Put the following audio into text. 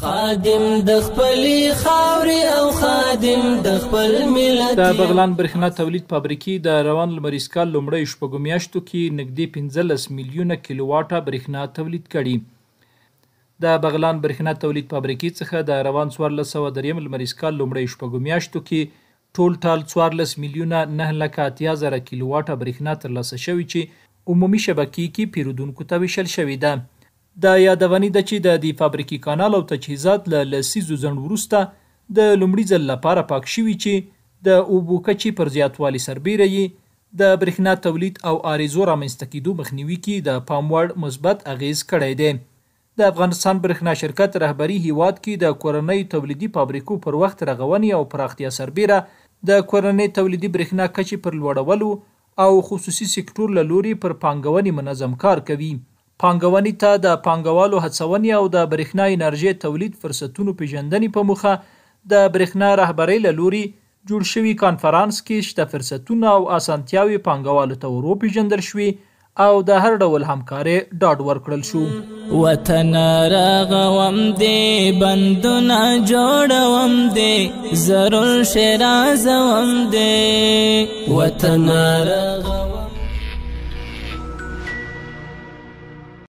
خادم د خپلې خاورې او خادم د خپل ملت. د بغلان برېښنا تولید فابریکې د روان لمریز کال لومړیو شپږو میاشتو کې نږدې 15 میلیونه کیلو واټه برېښنا تولید کړي. د بغلان برېښنا تولید فابریکې څخه د روان 1403 لمریز کال لومړیو شپږو میاشتو کې ټول 14 میلیونه 9,80,000 کیلو واټه برېښنا ترلاسه شوې چې عمومي شبکې کې پیرودونکو ته ویشل شوې ده. د یادونې ده چې د دې فابریکې کانال او تجهیزات له لسیزو ځنډ وروسته د لومړي ځل لپاره پاک شوي چې د اوبو کچې پر زیاتوالي سربیره یې د برېښنا تولید او عارضو رامنځته کېدو مخنیوي کې د پام وړ مثبت اغیز کړی دی. د افغانستان برېښنا شرکت رهبري هیواد کې د کورنۍ تولیدي فابریکو پر وخت رغونې او پراختیا سربیره د کورنۍ تولیدي برېښنا کچې پر لوړولو او خصوصي سکتور له لوري پر پانګونې منظم کار کوي. پانګونې ته د پانګوالو هڅونې او د برېښنا انرژۍ تولید فرصتونو پیژندنې په موخه د برېښنا رهبرۍ له لوري جوړ شوي کانفرانس کې شته فرصتونه او اسانتیاوې پانګوالو ته ور وپېژندل شوې او د هر ډول همکارۍ ډاډ ورکړل شو. وطن رغوم دې بندونه جوړوم دې ضرور شرازوم دې وطن رغوم